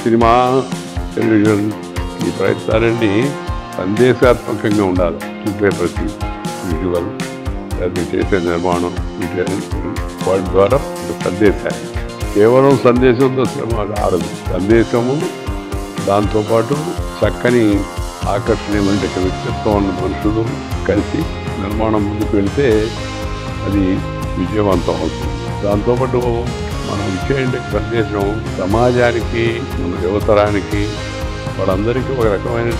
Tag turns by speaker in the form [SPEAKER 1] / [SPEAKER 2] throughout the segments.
[SPEAKER 1] Cinema, television ఈ ప్రయత్నాలన్నీ సందేశాత్మకంగా ఉండాలి. చూపే ప్రతి విజువల్, అది చేసే నిర్మాణం, వాటి ద్వారా సందేశాలు. కేవలం సందేశంతో సినిమా ఆడదు. సందేశము దాంతోపాటు చక్కని ఆకర్షణీయమైన వ్యక్తిత్వం ఉన్న మనుషులు కలిసి నిర్మాణం ముందుకు వెళితే అది విజయవంతం అవుతుంది. దాంతోపాటు మనం ఇచ్చే సందేశం సమాజానికి, మన యువతరానికి, వాళ్ళందరికీ ఒక రకమైన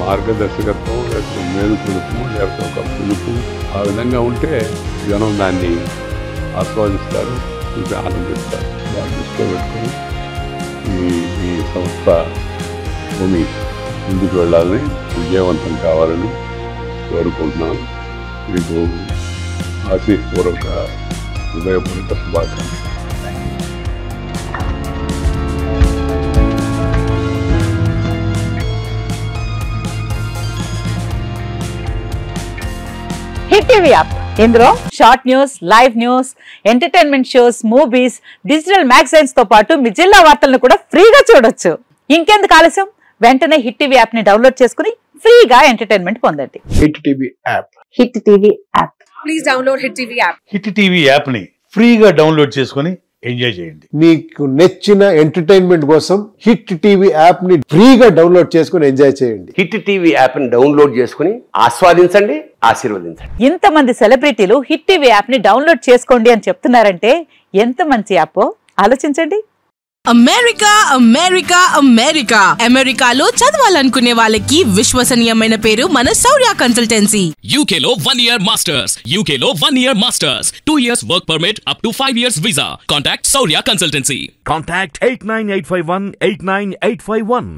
[SPEAKER 1] మార్గదర్శకత్వం, లేకపోతే మేలుకొలుపు, లేకపోతే ఒక పిలుపు, ఆ విధంగా ఉంటే జనం దాన్ని ఆస్వాదిస్తారు, చూసి ఆనందిస్తారు. దాన్ని దృష్టిలో పెట్టుకొని ఈ సంస్థ భూమి ముందుకు వెళ్ళాలని, విజయవంతం కావాలని కోరుకుంటున్నాను. మీకు ఆశీస్పూర్వక హృదయపూర్వక శుభాకాంక్షలు.
[SPEAKER 2] హిట్ టీవీ యాప్, ఇందులో short news, live news, entertainment shows, movies, digital magazines తో పాటు మీ జిల్లా వార్తలను కూడా ఫ్రీగా చూడొచ్చు. ఇంకెందుకు ఆలస్యం, వెంటనే హిట్ టీవీ యాప్ ని డౌన్లోడ్ చేసుకుని ఫ్రీగా ఎంటర్టైన్మెంట్ పొందండి.
[SPEAKER 1] Hit TV app.
[SPEAKER 2] Hit TV app.
[SPEAKER 3] Please download hit TV app.
[SPEAKER 4] Hit TV app ని ఫ్రీగా డౌన్లోడ్ చేసుకుని ఎంజాయ్ చేయండి.
[SPEAKER 5] మీకు నచ్చిన ఎంటర్టైన్మెంట్ కోసం హిట్ టీవీ యాప్ ని ఫ్రీగా డౌన్లోడ్ చేసుకుని ఎంజాయ్ చేయండి.
[SPEAKER 6] హిట్ టీవీ యాప్ ని డౌన్లోడ్ చేసుకుని ఆస్వాదించండి, ఆశీర్వదించండి.
[SPEAKER 2] ఇంతమంది సెలబ్రిటీలు హిట్ టీవీ యాప్ ని డౌన్లోడ్ చేసుకోండి అని చెప్తున్నారంటే ఎంత మంచి యాప్ ఆలోచించండి.
[SPEAKER 7] అమెరికా అమెరికా అమెరికా అమెరికాలో చదవాలనుకునే వాళ్ళకి విశ్వసనీయమైన పేరు మన శౌర్య కన్సల్టెన్సీ.
[SPEAKER 8] UK లో 1 year masters, UK లో 1 year masters, 2 years work permit up to 5 years visa. Contact Saurya Consultancy.
[SPEAKER 9] Contact 89851 89851.